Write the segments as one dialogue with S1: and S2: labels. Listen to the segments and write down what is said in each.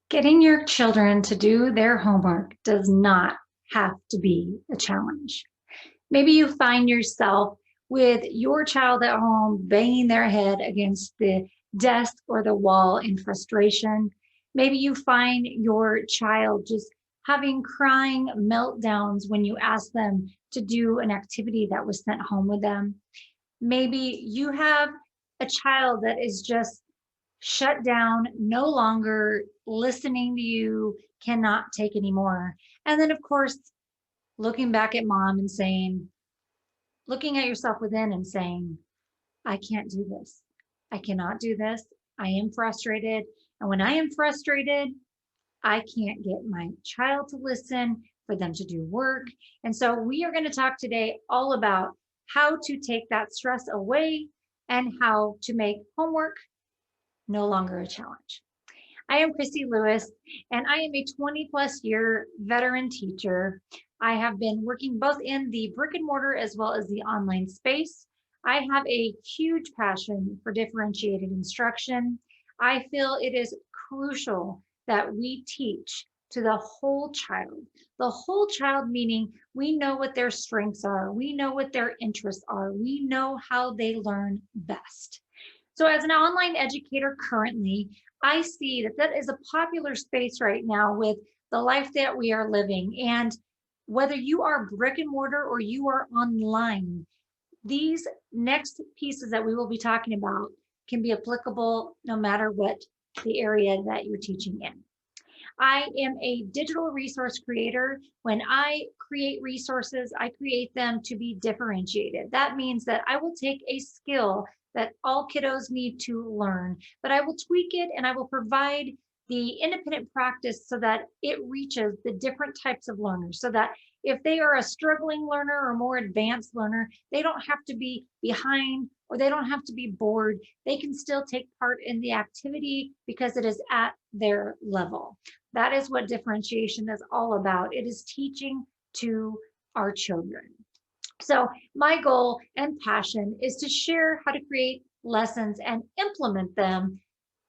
S1: Getting your children to do their homework does not have to be a challenge. Maybe you find yourself with your child at home banging their head against the desk or the wall in frustration. Maybe you find your child just having crying meltdowns when you ask them to do an activity that was sent home with them. Maybe you have a child that is just shut down, no longer listening to you, cannot take anymore. And then, of course, looking back at mom and saying, looking at yourself within and saying, I can't do this. I cannot do this. I am frustrated. And when I am frustrated, I can't get my child to listen, for them to do work. And so we are going to talk today all about how to take that stress away and how to make homework no longer a challenge. I am Christy Lewis, and I am a 20 plus year veteran teacher. I have been working both in the brick and mortar as well as the online space. I have a huge passion for differentiated instruction. I feel it is crucial that we teach to the whole child meaning we know what their strengths are, we know what their interests are, we know how they learn best. So as an online educator currently, I see that that is a popular space right now with the life that we are living. And whether you are brick and mortar or you are online, these next pieces that we will be talking about can be applicable no matter what the area that you're teaching in. I am a digital resource creator. When I create resources, I create them to be differentiated. That means that I will take a skill that all kiddos need to learn, but I will tweak it and I will provide the independent practice so that it reaches the different types of learners, so that if they are a struggling learner or more advanced learner, they don't have to be behind or they don't have to be bored. They can still take part in the activity because it is at their level. That is what differentiation is all about. It is teaching to our children. So my goal and passion is to share how to create lessons and implement them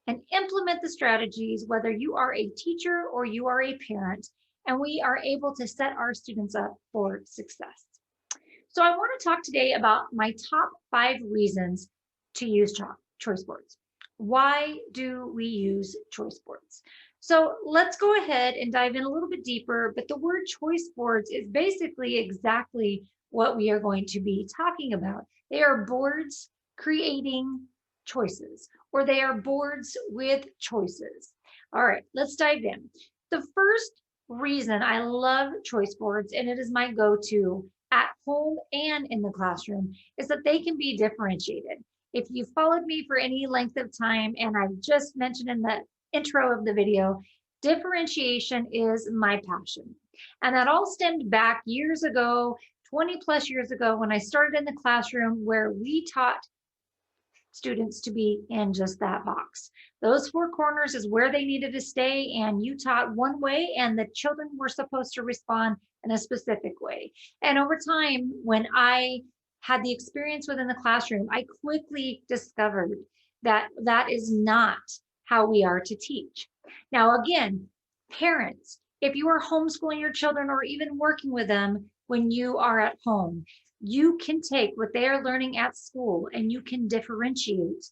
S1: and implement the strategies, whether you are a teacher or you are a parent, and we are able to set our students up for success. So I want to talk today about my top 5 reasons to use choice boards. Why do we use choice boards? So let's go ahead and dive in a little bit deeper, but the word choice boards is basically exactly what we are going to be talking about. They are boards creating choices, or they are boards with choices. All right, let's dive in. The first reason I love choice boards, and it is my go-to at home and in the classroom, is that they can be differentiated. If you followed me for any length of time, and I've just mentioned in the intro of the video, differentiation is my passion. And that all stemmed back years ago, 20 plus years ago, when I started in the classroom where we taught students to be in just that box. Those 4 corners is where they needed to stay, and you taught one way and the children were supposed to respond in a specific way. And over time, when I had the experience within the classroom, I quickly discovered that that is not how we are to teach. Now, again, parents, if you are homeschooling your children or even working with them when you are at home, you can take what they are learning at school and you can differentiate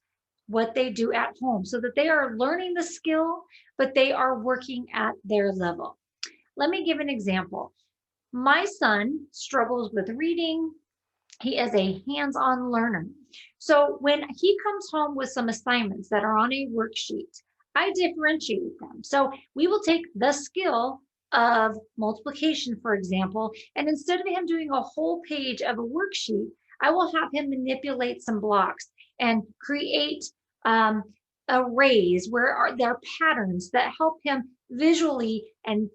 S1: what they do at home so that they are learning the skill, but they are working at their level. Let me give an example. My son struggles with reading. He is a hands-on learner. So when he comes home with some assignments that are on a worksheet, I differentiate them. So we will take the skill of multiplication, for example, and instead of him doing a whole page of a worksheet, I will have him manipulate some blocks and create arrays where there are patterns that help him visually and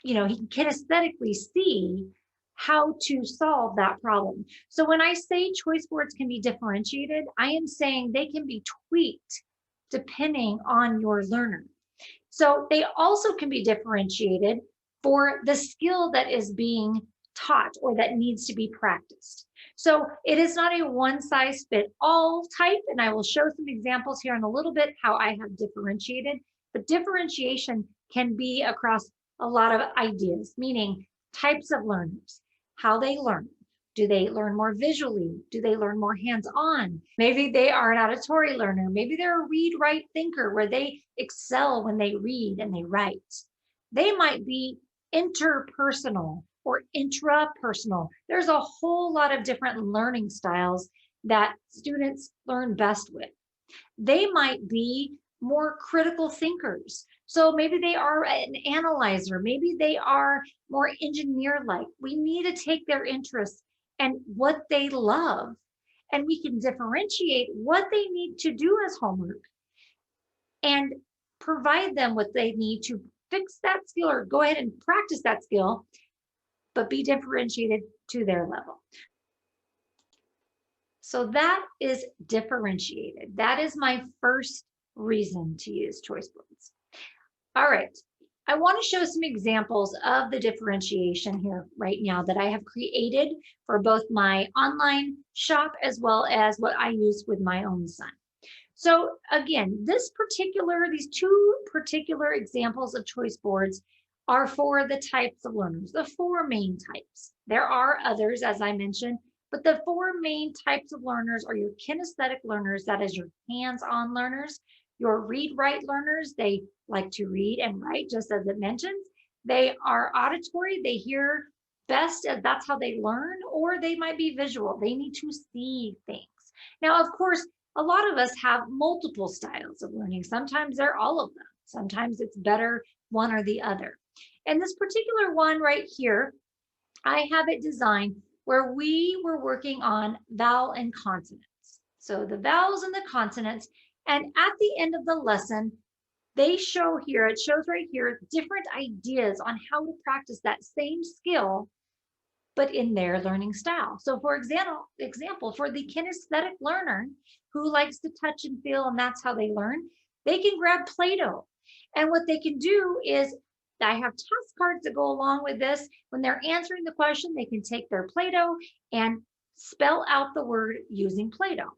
S1: he can kinesthetically see how to solve that problem. So when I say choice boards can be differentiated, I am saying they can be tweaked depending on your learner. So they also can be differentiated for the skill that is being taught or that needs to be practiced. So it is not a one size fit all type, and I will show some examples here in a little bit how I have differentiated, But differentiation can be across a lot of ideas, meaning types of learners, how they learn. Do they learn more visually? Do they learn more hands-on? Maybe they are an auditory learner. Maybe they're a read-write thinker where they excel when they read and they write. They might be interpersonal or intrapersonal. There's a whole lot of different learning styles that students learn best with. They might be more critical thinkers. So maybe they are an analyzer, maybe they are more engineer-like. We need to take their interests and what they love, and we can differentiate what they need to do as homework and provide them what they need to fix that skill or go ahead and practice that skill, but be differentiated to their level. So that is differentiated. That is my first reason to use choice boards. All right, I want to show some examples of the differentiation here right now that I have created for both my online shop as well as what I use with my own son. So again, these two particular examples of choice boards are for the types of learners, the four main types. There are others, as I mentioned, but the four main types of learners are your kinesthetic learners, that is your hands-on learners, your read-write learners, they like to read and write, just as it mentions. They are auditory, they hear best, as that's how they learn, or they might be visual, they need to see things. Now, of course, a lot of us have multiple styles of learning. Sometimes they're all of them. Sometimes it's better one or the other. And this particular one right here, I have it designed where we were working on vowel and consonants. So the vowels and the consonants, and at the end of the lesson, they show here, it shows right here, different ideas on how to practice that same skill, but in their learning style. So for example, for the kinesthetic learner who likes to touch and feel, and that's how they learn, they can grab Play-Doh. And what they can do is, I have task cards that go along with this. When they're answering the question, they can take their Play-Doh and spell out the word using Play-Doh.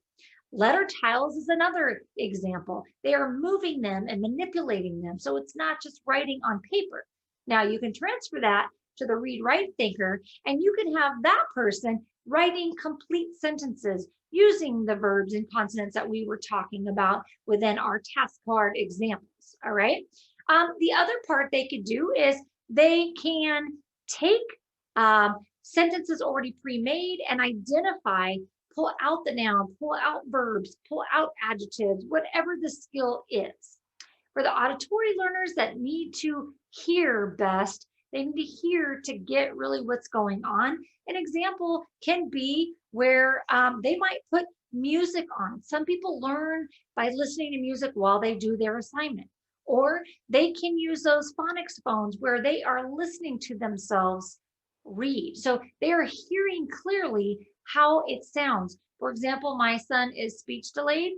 S1: Letter tiles is another example. They are moving them and manipulating them. So it's not just writing on paper. Now you can transfer that to the read-write thinker, and you can have that person writing complete sentences using the verbs and consonants that we were talking about within our task card examples, all right? The other part they could do is they can take sentences already pre-made and identify, pull out the noun, pull out verbs, pull out adjectives, whatever the skill is. For the auditory learners that need to hear best, they need to hear to get really what's going on. An example can be where they might put music on. Some people learn by listening to music while they do their assignment. Or they can use those phonics phones where they are listening to themselves read. So they are hearing clearly how it sounds. For example, my son is speech delayed.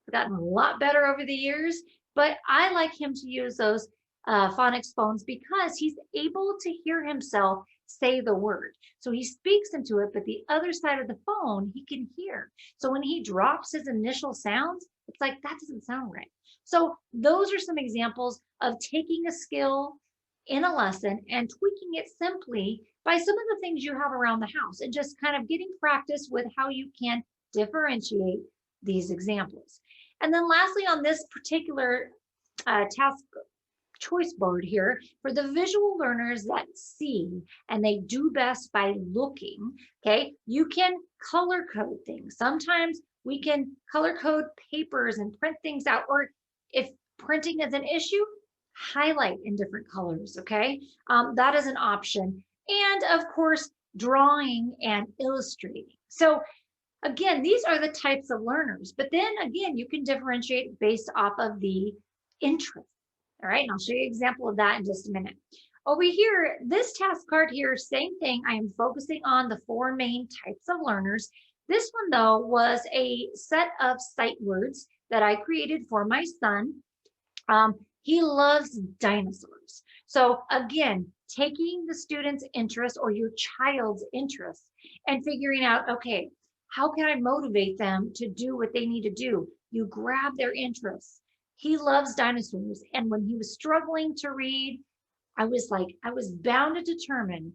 S1: I've gotten a lot better over the years, but I like him to use those phonics phones because he's able to hear himself say the word. So he speaks into it, but the other side of the phone, he can hear. So when he drops his initial sounds, it's like, that doesn't sound right. So those are some examples of taking a skill in a lesson and tweaking it simply by some of the things you have around the house and just kind of getting practice with how you can differentiate these examples. And then lastly, on this particular task choice board here, for the visual learners that see and they do best by looking, okay, you can color code things. Sometimes we can color code papers and print things out, or if printing is an issue, highlight in different colors, okay? That is an option. And of course, drawing and illustrating. So again, these are the types of learners, but then again, you can differentiate based off of the interest. All right, and I'll show you an example of that in just a minute. Over here, this task card here, same thing. I am focusing on the four main types of learners. This one, though, was a set of sight words that I created for my son. He loves dinosaurs. So again, taking the student's interest or your child's interest and figuring out, okay, how can I motivate them to do what they need to do? You grab their interests. He loves dinosaurs. And when he was struggling to read, I was bound to determine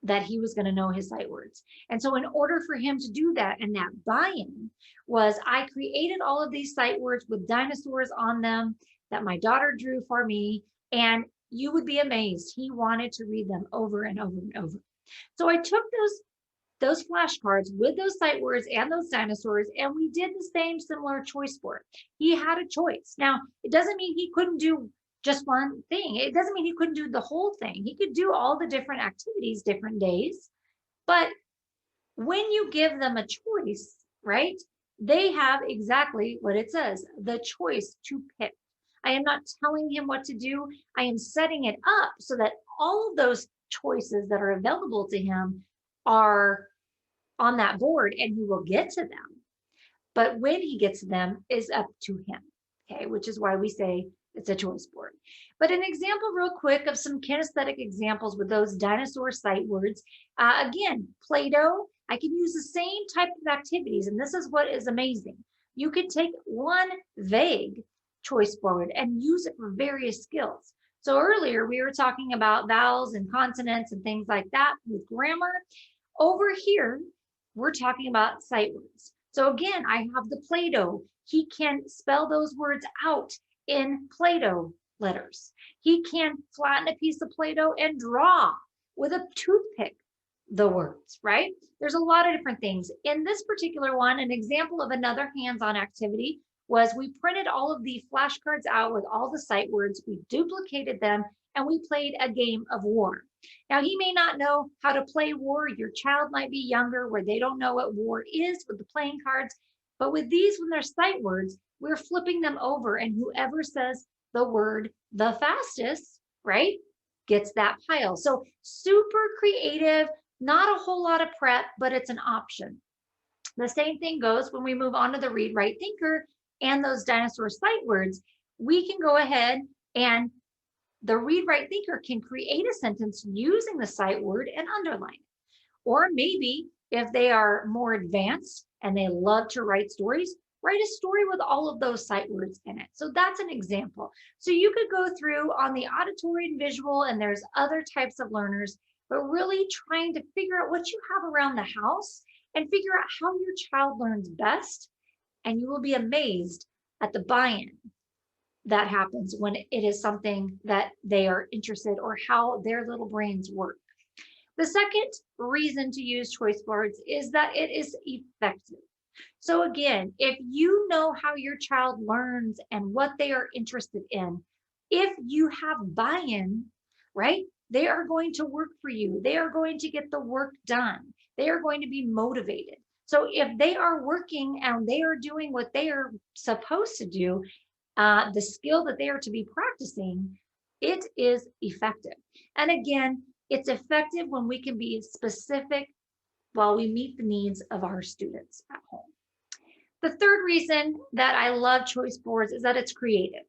S1: that he was going to know his sight words. And so in order for him to do that, and that buy-in was, I created all of these sight words with dinosaurs on them that my daughter drew for me. And you would be amazed. He wanted to read them over and over and over. So I took those flashcards with those sight words and those dinosaurs, and we did the same similar choice board. He had a choice. Now, it doesn't mean he couldn't do just one thing. It doesn't mean he couldn't do the whole thing. He could do all the different activities, different days. But when you give them a choice, right, they have exactly what it says, the choice to pick. I am not telling him what to do. I am setting it up so that all of those choices that are available to him are on that board, and he will get to them. But when he gets to them is up to him, okay, which is why we say it's a choice board. But an example real quick of some kinesthetic examples with those dinosaur sight words. Again, Play-Doh, I can use the same type of activities, and this is what is amazing. You can take one vague choice board and use it for various skills. So earlier we were talking about vowels and consonants and things like that with grammar. Over here, we're talking about sight words. So again, I have the Play-Doh. He can spell those words out in Play-Doh letters. He can flatten a piece of Play-Doh and draw with a toothpick the words, right? There's a lot of different things. In this particular one, an example of another hands-on activity was we printed all of the flashcards out with all the sight words, we duplicated them, and we played a game of war. Now, he may not know how to play war. Your child might be younger where they don't know what war is with the playing cards. But with these, when they're sight words, we're flipping them over, and whoever says the word the fastest, right, gets that pile. So super creative, not a whole lot of prep, but it's an option. The same thing goes when we move on to the read, write, thinker and those dinosaur sight words. We can go ahead and the read, write, thinker can create a sentence using the sight word and underline it. Or maybe if they are more advanced and they love to write stories, write a story with all of those sight words in it. So that's an example. So you could go through on the auditory and visual, and there's other types of learners, but really trying to figure out what you have around the house and figure out how your child learns best. And you will be amazed at the buy-in that happens when it is something that they are interested or how their little brains work. The second reason to use choice boards is that it is effective. So again, if you know how your child learns and what they are interested in, if you have buy-in, right, they are going to work for you. They are going to get the work done. They are going to be motivated. So if they are working and they are doing what they are supposed to do, the skill that they are to be practicing, it is effective. And again, it's effective when we can be specific while we meet the needs of our students at home. The third reason that I love choice boards is that it's creative.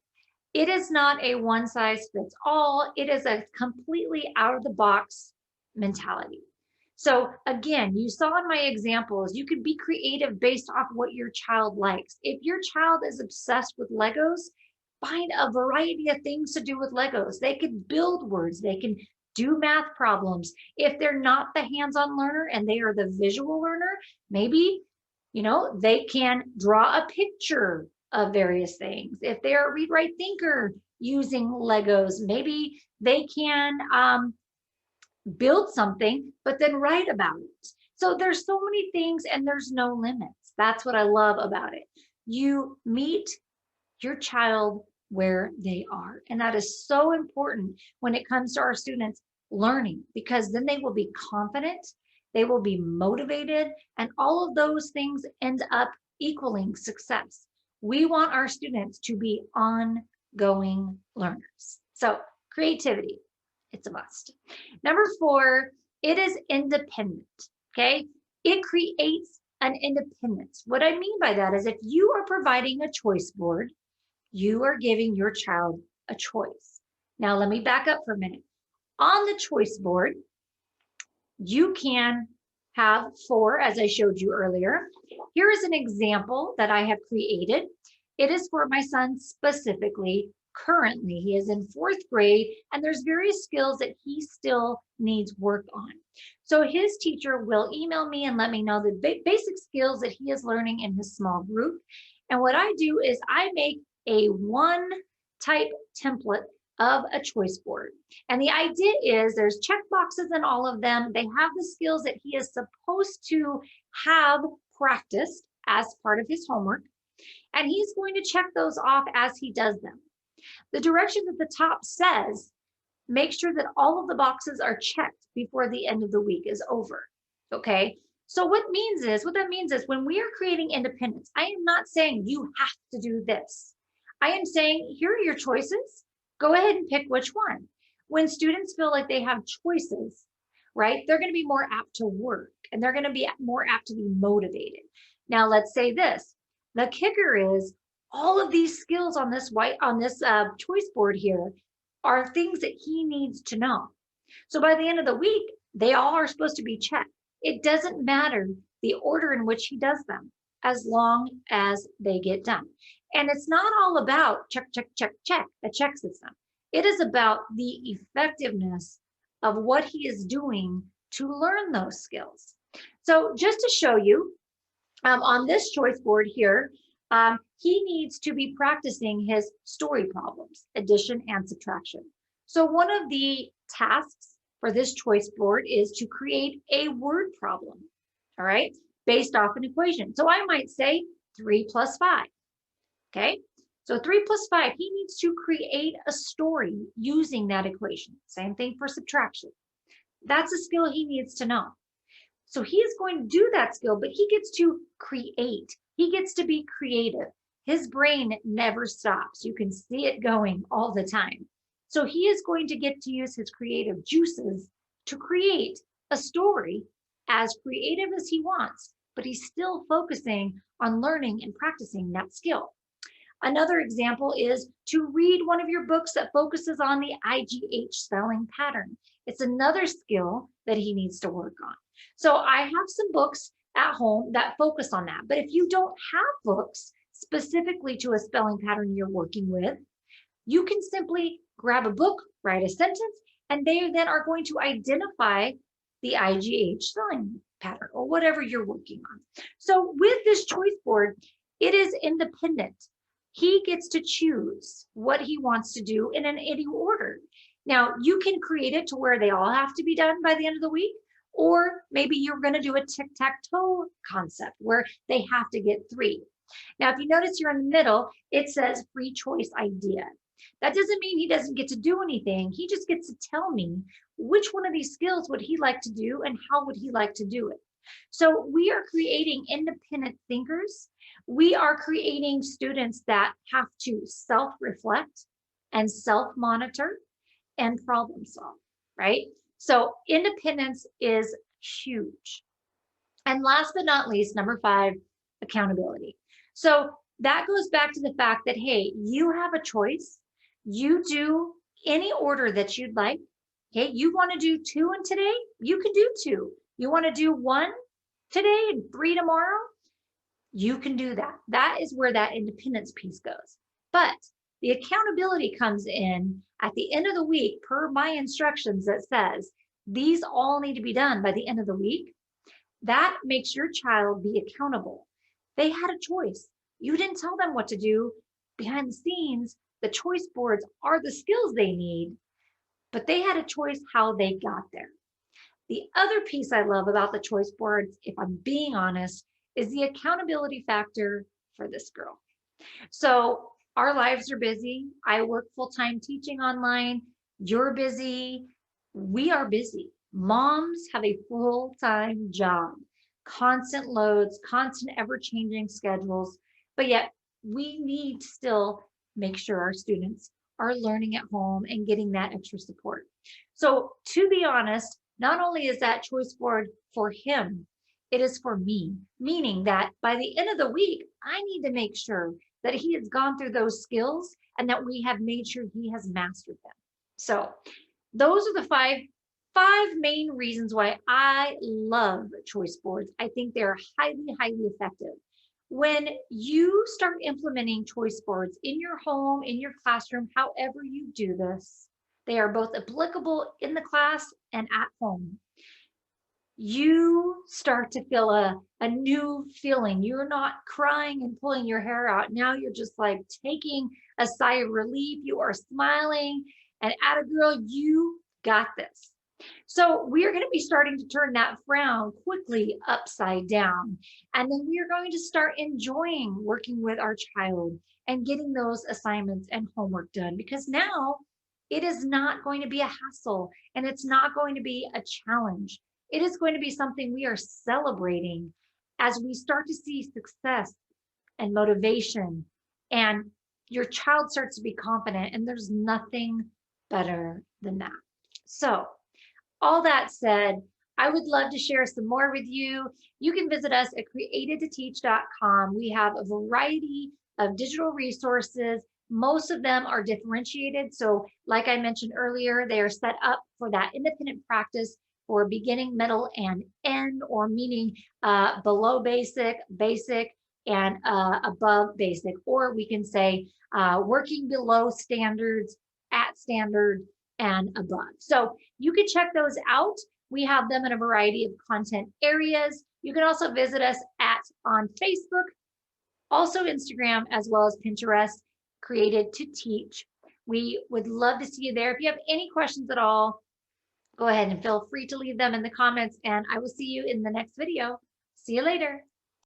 S1: It is not a one size fits all. It is a completely out of the box mentality. So again, you saw in my examples, you could be creative based off what your child likes. If your child is obsessed with Legos, find a variety of things to do with Legos. They could build words, they can do math problems. If they're not the hands-on learner and they are the visual learner, maybe, they can draw a picture of various things. If they're a read, write, thinker using Legos, maybe they can build something, but then write about it. So there's so many things and there's no limits. That's what I love about it. You meet your child where they are. And that is so important when it comes to our students learning, because then they will be confident, they will be motivated, and all of those things end up equaling success. We want our students to be ongoing learners. So creativity, it's a must. Number 4, it is independent, okay? It creates an independence. What I mean by that is if you are providing a choice board, you are giving your child a choice. Now, let me back up for a minute. On the choice board, you can have 4, as I showed you earlier. Here is an example that I have created. It is for my son specifically. Currently, he is in fourth grade, and there's various skills that he still needs work on. So his teacher will email me and let me know the basic skills that he is learning in his small group. And what I do is I make a one type template of a choice board. And the idea is there's check boxes in all of them. They have the skills that he is supposed to have practiced as part of his homework. And he's going to check those off as he does them. The directions at the top says, make sure that all of the boxes are checked before the end of the week is over. Okay. So what that means is when we are creating independence, I am not saying you have to do this. I am saying, here are your choices. Go ahead and pick which one. When students feel like they have choices, right, they're going to be more apt to work and they're going to be more apt to be motivated. Now, let's say this. The kicker is all of these skills on this choice board here are things that he needs to know. So by the end of the week, they all are supposed to be checked. It doesn't matter the order in which he does them, as long as they get done. And it's not all about check, check, check, check, a check system. It is about the effectiveness of what he is doing to learn those skills. So just to show you, on this choice board here, he needs to be practicing his story problems, addition and subtraction. So one of the tasks for this choice board is to create a word problem, all right, based off an equation. So I might say 3 plus 5, okay? So 3 plus 5, he needs to create a story using that equation. Same thing for subtraction. That's a skill he needs to know. So he's going to do that skill, but he gets to create. He gets to be creative. His brain never stops. You can see it going all the time. So he is going to get to use his creative juices to create a story as creative as he wants, but he's still focusing on learning and practicing that skill. Another example is to read one of your books that focuses on the IGH spelling pattern. It's another skill that he needs to work on. So I have some books at home that focus on that. But if you don't have books specifically to a spelling pattern you're working with, you can simply grab a book, write a sentence, and they then are going to identify the IGH spelling pattern or whatever you're working on. So with this choice board, it is independent. He gets to choose what he wants to do in any order. Now, you can create it to where they all have to be done by the end of the week, or maybe you're going to do a tic-tac-toe concept where they have to get 3. Now, if you notice here in the middle, it says free choice idea. That doesn't mean he doesn't get to do anything. He just gets to tell me which one of these skills would he like to do and how would he like to do it. So we are creating independent thinkers. We are creating students that have to self-reflect and self-monitor and problem solve, right? So independence is huge. And last but not least, number 5, accountability. So that goes back to the fact that, hey, you have a choice. You do any order that you'd like. Okay, you want to do 2 in today? You can do 2. You want to do 1 today and 3 tomorrow? You can do that. That is where that independence piece goes. But the accountability comes in at the end of the week per my instructions that says these all need to be done by the end of the week. That makes your child be accountable. They had a choice. You didn't tell them what to do. Behind the scenes, the choice boards are the skills they need, but they had a choice how they got there. The other piece I love about the choice boards, if I'm being honest, is the accountability factor for this girl. So our lives are busy. I work full-time teaching online. You're busy. We are busy. Moms have a full-time job, constant loads, constant ever-changing schedules, but yet we need to still make sure our students are learning at home and getting that extra support. So to be honest, not only is that choice board for him, it is for me, meaning that by the end of the week, I need to make sure that he has gone through those skills and that we have made sure he has mastered them. So those are the five main reasons why I love choice boards. I think they're highly, highly effective. When you start implementing choice boards in your home, in your classroom, however you do this, they are both applicable in the class and at home. You start to feel a new feeling. You're not crying and pulling your hair out. Now you're just like taking a sigh of relief. You are smiling, and atta girl, you got this. So we are going to be starting to turn that frown quickly upside down. And then we are going to start enjoying working with our child and getting those assignments and homework done, because now it is not going to be a hassle and it's not going to be a challenge. It is going to be something we are celebrating as we start to see success and motivation, and your child starts to be confident, and there's nothing better than that. So all that said, I would love to share some more with you. You can visit us at createdtoteach.com. We have a variety of digital resources. Most of them are differentiated. So like I mentioned earlier, they are set up for that independent practice for beginning, middle, and end, or meaning below basic, basic, and above basic. Or we can say working below standards, at standard, and above. So you can check those out. We have them in a variety of content areas. You can also visit us on Facebook, also Instagram, as well as Pinterest, Created to Teach. We would love to see you there. If you have any questions at all, go ahead and feel free to leave them in the comments, and I will see you in the next video. See you later.